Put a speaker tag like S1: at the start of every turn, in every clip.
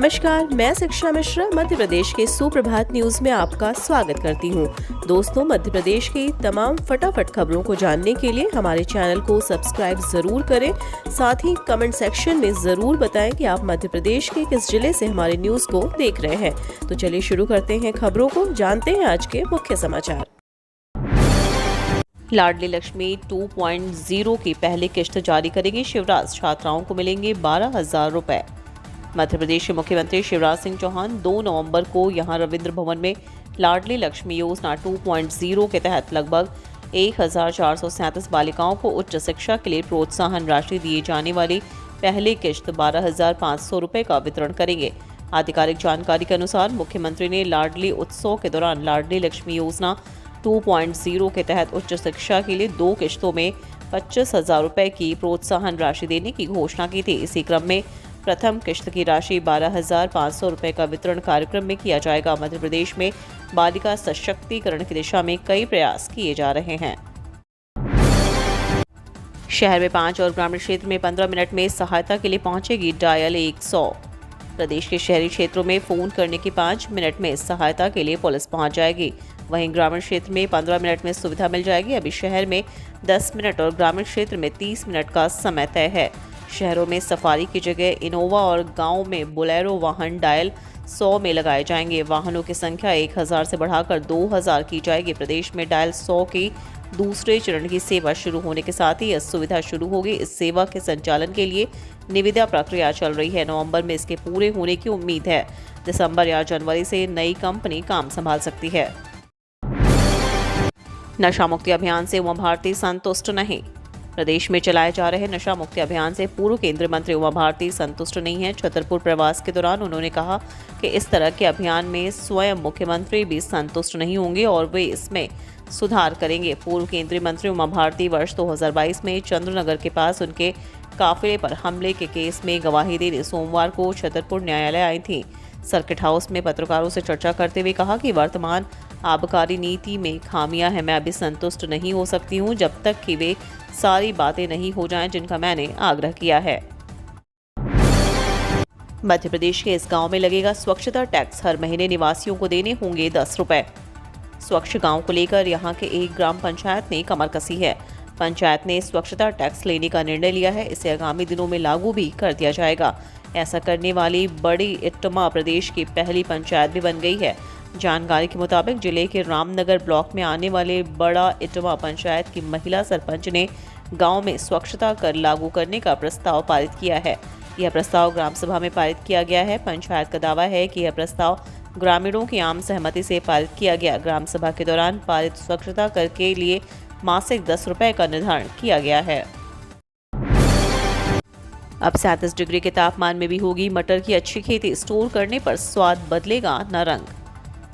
S1: नमस्कार, मैं शिक्षा मिश्रा मध्य प्रदेश के सुप्रभात न्यूज में आपका स्वागत करती हूँ। दोस्तों, मध्य प्रदेश की तमाम फटाफट खबरों को जानने के लिए हमारे चैनल को सब्सक्राइब जरूर करें। साथ ही कमेंट सेक्शन में जरूर बताएं कि आप मध्य प्रदेश के किस जिले से हमारे न्यूज को देख रहे हैं। तो चलिए शुरू करते हैं खबरों को, जानते हैं आज के मुख्य समाचार। लाडली लक्ष्मी 2.0 की पहली किश्त जारी करेगी शिवराज, छात्राओं को मिलेंगे 12,000 रुपए। मध्य प्रदेश के मुख्यमंत्री शिवराज सिंह चौहान 2 नवंबर को यहां रविंद्र भवन में लाडली लक्ष्मी योजना 2.0 के तहत लगभग 1,437 बालिकाओं को उच्च शिक्षा के लिए प्रोत्साहन राशि दिए जाने वाली पहली किश्त 12,500 रुपए का वितरण करेंगे। आधिकारिक जानकारी के अनुसार मुख्यमंत्री ने लाडली उत्सव के दौरान लाडली लक्ष्मी योजना 2.0 के तहत उच्च शिक्षा के लिए 2 किश्तों में 25,000 रुपए की प्रोत्साहन राशि देने की घोषणा की थी। इसी क्रम में प्रथम किश्त की राशि 12,500 रुपए का वितरण कार्यक्रम में किया जाएगा। मध्य प्रदेश में बालिका सशक्तिकरण की दिशा में कई प्रयास किए जा रहे हैं। शहर में 5 और ग्रामीण क्षेत्र में 15 मिनट में सहायता के लिए पहुंचेगी डायल 100। प्रदेश के शहरी क्षेत्रों में फोन करने के 5 मिनट में सहायता के लिए पुलिस पहुंच जाएगी। वहीं ग्रामीण क्षेत्र में 15 मिनट में सुविधा मिल जाएगी। अभी शहर में 10 मिनट और ग्रामीण क्षेत्र में 30 मिनट का समय तय है। शहरों में सफारी की जगह इनोवा और गांव में बोलेरो वाहन डायल 100 में लगाए जाएंगे। वाहनों की संख्या 1,000 से बढ़ाकर 2,000 की जाएगी। प्रदेश में डायल 100 की दूसरे चरण की सेवा शुरू होने के साथ ही यह सुविधा शुरू होगी। इस सेवा के संचालन के लिए निविदा प्रक्रिया चल रही है। नवंबर में इसके पूरे होने की उम्मीद है। दिसंबर या जनवरी से नई कंपनी काम संभाल सकती है। नशा मुक्ति अभियान से उमा भारती संतुष्ट नहीं। प्रदेश में चलाए जा रहे नशा मुक्ति अभियान से पूर्व केंद्रीय मंत्री उमा भारती संतुष्ट नहीं है। छतरपुर प्रवास के दौरान उन्होंने कहा कि इस तरह के अभियान में स्वयं मुख्यमंत्री भी संतुष्ट नहीं होंगे और वे इसमें सुधार करेंगे। पूर्व केंद्रीय मंत्री उमा भारती वर्ष 2022 में चंद्रनगर के पास उनके काफिले पर हमले के केस में गवाही देने सोमवार को छतरपुर न्यायालय आई थी। सर्किट हाउस में पत्रकारों से चर्चा करते हुए कहा कि वर्तमान आबकारी नीति में खामियां हैं। मैं अभी संतुष्ट नहीं हो सकती हूं जब तक कि वे सारी बातें नहीं हो जाएं जिनका मैंने आग्रह किया है। मध्य प्रदेश के इस गांव में लगेगा स्वच्छता टैक्स। हर महीने निवासियों को देने होंगे 10 रुपए। स्वच्छ गांव को लेकर यहां के एक ग्राम पंचायत ने कमर कसी है। पंचायत ने स्वच्छता टैक्स लेने का निर्णय लिया है। इसे आगामी दिनों में लागू भी कर दिया जाएगा। ऐसा करने वाली बड़ी इटमा प्रदेश की पहली पंचायत भी बन गई है। जानकारी के मुताबिक जिले के रामनगर ब्लॉक में आने वाले बड़ा इटमा पंचायत की महिला सरपंच ने गांव में स्वच्छता कर लागू करने का प्रस्ताव पारित किया है। यह प्रस्ताव ग्राम सभा में पारित किया गया है। पंचायत का दावा है कि यह प्रस्ताव ग्रामीणों की आम सहमति से पारित किया गया। ग्राम सभा के दौरान पारित स्वच्छता कर के लिए मासिक 10 रुपए का निर्धारण किया गया है। अब 37 डिग्री के तापमान में भी होगी मटर की अच्छी खेती। स्टोर करने पर स्वाद बदलेगा न रंग।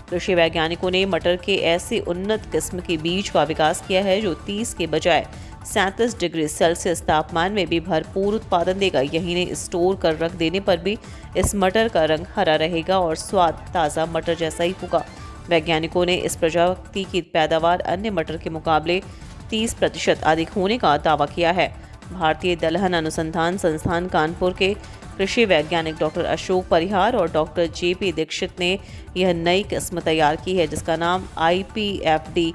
S1: कृषि वैज्ञानिकों ने मटर के ऐसे उन्नत किस्म के बीज का विकास किया है जो 30 के बजाय 37 डिग्री सेल्सियस तापमान में भी भरपूर उत्पादन देगा। यही नहीं, स्टोर कर रख देने पर भी इस मटर का रंग हरा रहेगा और स्वाद ताज़ा मटर जैसा ही होगा। वैज्ञानिकों ने इस प्रजाति की पैदावार अन्य मटर के मुकाबले 30% अधिक होने का दावा किया है। भारतीय दलहन अनुसंधान संस्थान कानपुर के कृषि वैज्ञानिक डॉक्टर अशोक परिहार और डॉक्टर JP दीक्षित ने यह नई किस्म तैयार की है जिसका नाम IPFD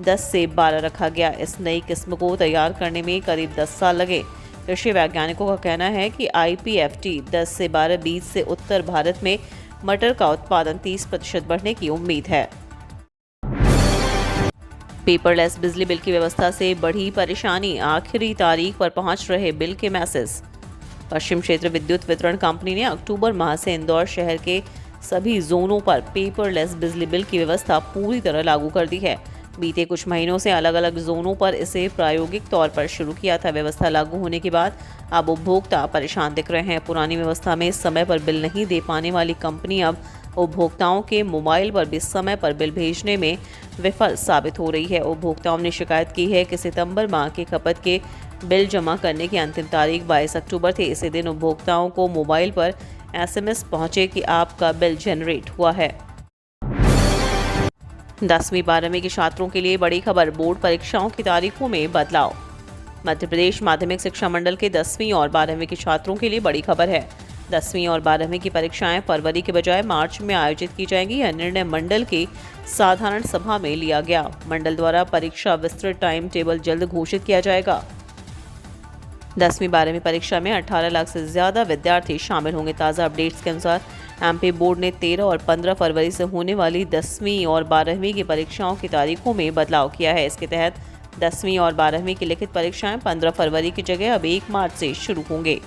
S1: 10 से 12 रखा गया। इस नई किस्म को तैयार करने में करीब 10 साल लगे। कृषि वैज्ञानिकों का कहना है कि IPFD 10 से 12 बीज से उत्तर भारत में मटर का उत्पादन 30% बढ़ने की उम्मीद है। पेपरलेस बिजली बिल की व्यवस्था से बढ़ी परेशानी। आखिरी तारीख पर पहुंच रहे बिल के मैसेज। पश्चिम क्षेत्र विद्युत वितरण कंपनी ने अक्टूबर माह से इंदौर शहर के सभी जोनों पर पेपरलेस बिजली बिल की व्यवस्था पूरी तरह लागू कर दी है। बीते कुछ महीनों से अलग अलग जोनों पर इसे प्रायोगिक तौर पर शुरू किया था। व्यवस्था लागू होने के बाद अब उपभोक्ता परेशान दिख रहे हैं। पुरानी व्यवस्था में समय पर बिल नहीं दे पाने वाली कंपनी अब उपभोक्ताओं के मोबाइल पर भी समय पर बिल भेजने में विफल साबित हो रही है। उपभोक्ताओं ने शिकायत की है कि सितंबर माह के खपत के बिल जमा करने की अंतिम तारीख 22 अक्टूबर थी। इसी दिन उपभोक्ताओं को मोबाइल पर SMS पहुंचे कि आपका बिल जनरेट हुआ है। 10वीं 12वीं के छात्रों के लिए बड़ी खबर। बोर्ड परीक्षाओं की तारीखों में बदलाव। मध्य प्रदेश माध्यमिक शिक्षा मंडल के 10वीं और 12वीं के छात्रों के लिए बड़ी खबर है। 10वीं और 12वीं की परीक्षाएं फरवरी के बजाय मार्च में आयोजित की जाएंगी। यह निर्णय मंडल की साधारण सभा में लिया गया। मंडल द्वारा परीक्षा विस्तृत टाइम टेबल जल्द घोषित किया जाएगा। 10वीं 12वीं परीक्षा में 18 लाख से ज्यादा विद्यार्थी शामिल होंगे। ताज़ा अपडेट्स के अनुसार एमपी बोर्ड ने 13 और 15 फरवरी से होने वाली 10वीं और 12वीं की परीक्षाओं की तारीखों में बदलाव किया है। इसके तहत 10वीं और 12वीं की लिखित परीक्षाएं 15 फरवरी की जगह अब 1 मार्च से शुरू होंगे।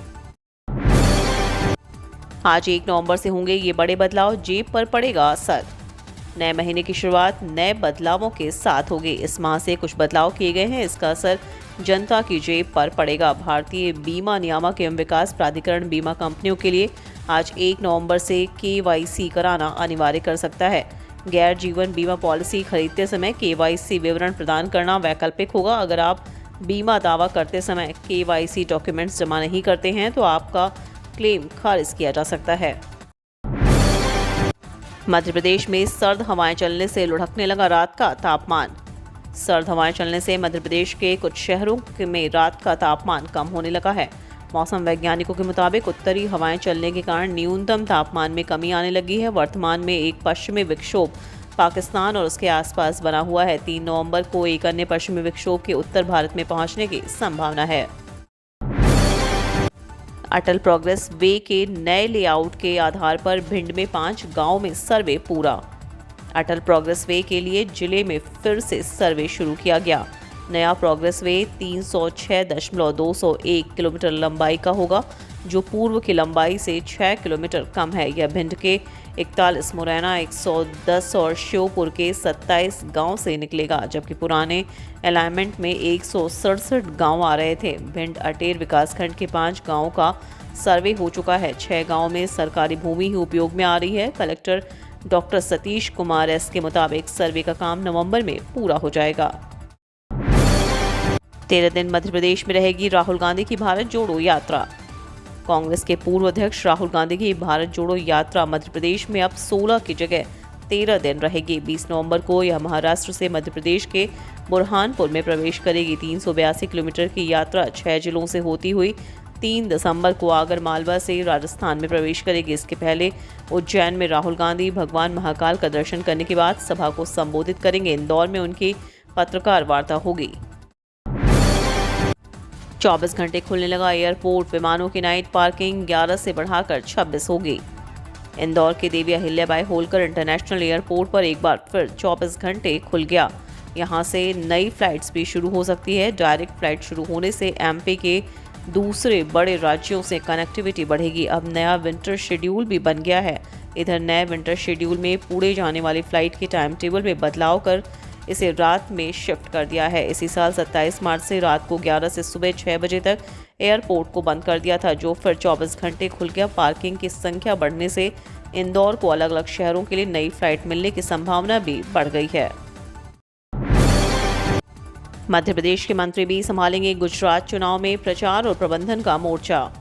S1: आज 1 नवंबर से होंगे ये बड़े बदलाव, जेब पर पड़ेगा असर। नए महीने की शुरुआत नए बदलावों के साथ होगी। इस माह से कुछ बदलाव किए गए हैं, इसका असर जनता की जेब पर पड़ेगा। भारतीय बीमा नियामक एवं विकास प्राधिकरण बीमा कंपनियों के लिए आज 1 नवंबर से KYC कराना अनिवार्य कर सकता है। गैर जीवन बीमा पॉलिसी खरीदते समय KYC विवरण प्रदान करना वैकल्पिक होगा। अगर आप बीमा दावा करते समय KYC डॉक्यूमेंट्स जमा नहीं करते हैं तो आपका क्लेम खारिज किया जा सकता है। मध्य प्रदेश में सर्द हवाएं चलने से लुढ़कने लगा रात का तापमान। सर्द हवाएं चलने से मध्य प्रदेश के कुछ शहरों में रात का तापमान कम होने लगा है। मौसम वैज्ञानिकों के मुताबिक उत्तरी हवाएं चलने के कारण न्यूनतम तापमान में कमी आने लगी है। वर्तमान में एक पश्चिमी विक्षोभ पाकिस्तान और उसके आसपास बना हुआ है। 3 नवंबर को एक अन्य पश्चिमी विक्षोभ के उत्तर भारत में पहुंचने की संभावना है। अटल प्रोग्रेस वे के नए लेआउट के आधार पर भिंड में 5 गांवों में सर्वे पूरा। अटल प्रोग्रेस वे के लिए जिले में फिर से सर्वे शुरू किया गया। नया प्रोग्रेस वे 306.201 किलोमीटर लंबाई का होगा, जो पूर्व की लंबाई से 6 किलोमीटर कम है। यह भिंड के 41, मुरैना 110 और श्योपुर के 27 गांव से निकलेगा, जबकि पुराने अलाइनमेंट में 167 गांव आ रहे थे। भिंड अटेर विकासखंड के 5 गांवों का सर्वे हो चुका है। 6 गांव में सरकारी भूमि ही उपयोग में आ रही है। Collector doctor Satish Kumar S के मुताबिक सर्वे का काम नवंबर में पूरा हो जाएगा। 13 दिन मध्य प्रदेश में रहेगी राहुल गांधी की भारत जोड़ो यात्रा। कांग्रेस के पूर्व अध्यक्ष राहुल गांधी की भारत जोड़ो यात्रा मध्य प्रदेश में अब 16 की जगह 13 दिन रहेगी। 20 नवंबर को यह महाराष्ट्र से मध्य प्रदेश के बुरहानपुर में प्रवेश करेगी। 382 किलोमीटर की यात्रा 6 जिलों से होती हुई 3 दिसंबर को आगर मालवा से राजस्थान में प्रवेश करेगी। इसके पहले उज्जैन में राहुल गांधी भगवान महाकाल का दर्शन करने के बाद सभा को संबोधित करेंगे। इंदौर में उनकी पत्रकार वार्ता होगी। 24 घंटे खुलने लगा एयरपोर्ट। विमानों की नाइट पार्किंग 11 से बढ़ाकर 26 होगी। इंदौर के देवी अहिल्याबाई होलकर इंटरनेशनल एयरपोर्ट पर एक बार फिर 24 घंटे खुल गया। यहां से नई फ्लाइट्स भी शुरू हो सकती है। डायरेक्ट फ्लाइट शुरू होने से एमपी के दूसरे बड़े राज्यों से कनेक्टिविटी बढ़ेगी। अब नया विंटर शेड्यूल भी बन गया है। इधर नए विंटर शेड्यूल में पुणे जाने वाली फ्लाइट के टाइम टेबल में बदलाव कर इसे रात में शिफ्ट कर दिया है। इसी साल 27 मार्च से रात को 11 से सुबह 6 बजे तक एयरपोर्ट को बंद कर दिया था, जो फिर 24 घंटे खुल गया। पार्किंग की संख्या बढ़ने से इंदौर को अलग अलग शहरों के लिए नई फ्लाइट मिलने की संभावना भी बढ़ गई है। मध्य प्रदेश के मंत्री भी संभालेंगे गुजरात चुनाव में प्रचार और प्रबंधन का मोर्चा।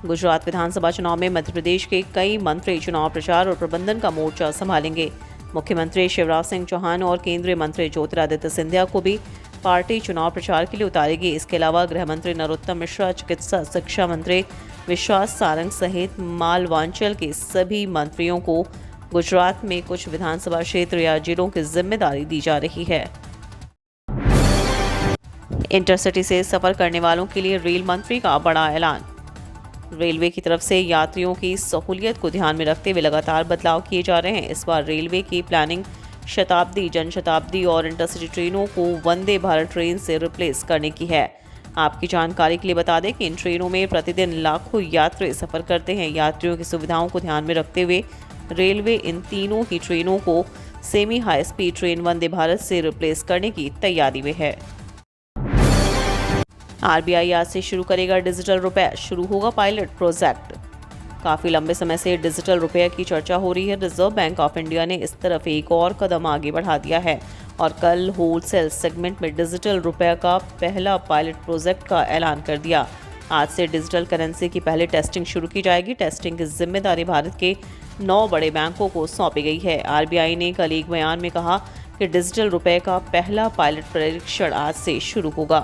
S1: गुजरात विधानसभा चुनाव में मध्य प्रदेश के कई मंत्री चुनाव प्रचार और प्रबंधन का मोर्चा संभालेंगे। मुख्यमंत्री शिवराज सिंह चौहान और केंद्रीय मंत्री ज्योतिरादित्य सिंधिया को भी पार्टी चुनाव प्रचार के लिए उतारेगी। इसके अलावा गृह मंत्री नरोत्तम मिश्रा, चिकित्सा शिक्षा मंत्री विश्वास सारंग सहित मालवांचल के सभी मंत्रियों को गुजरात में कुछ विधानसभा क्षेत्र या जिलों की जिम्मेदारी दी जा रही है। इंटरसिटी से सफर करने वालों के लिए रेल मंत्री का बड़ा ऐलान। रेलवे की तरफ से यात्रियों की सहूलियत को ध्यान में रखते हुए लगातार बदलाव किए जा रहे हैं। इस बार रेलवे की प्लानिंग शताब्दी, जनशताब्दी और इंटरसिटी ट्रेनों को वंदे भारत ट्रेन से रिप्लेस करने की है। आपकी जानकारी के लिए बता दें कि इन ट्रेनों में प्रतिदिन लाखों यात्री सफर करते हैं। यात्रियों की सुविधाओं को ध्यान में रखते हुए रेलवे इन तीनों ही ट्रेनों को semi high speed train Vande Bharat से रिप्लेस करने की तैयारी में है। आरबीआई आज से शुरू करेगा डिजिटल रुपए। शुरू होगा पायलट प्रोजेक्ट। काफ़ी लंबे समय से डिजिटल रुपये की चर्चा हो रही है। रिजर्व बैंक ऑफ इंडिया ने इस तरफ एक और कदम आगे बढ़ा दिया है और कल होलसेल सेगमेंट में डिजिटल रुपये का पहला पायलट प्रोजेक्ट का ऐलान कर दिया। आज से डिजिटल करेंसी की पहले टेस्टिंग शुरू की जाएगी। टेस्टिंग की जिम्मेदारी भारत के 9 बड़े बैंकों को सौंपी गई है। आरबीआई ने कल एक बयान में कहा कि डिजिटल रुपये का पहला पायलट परीक्षण आज से शुरू होगा।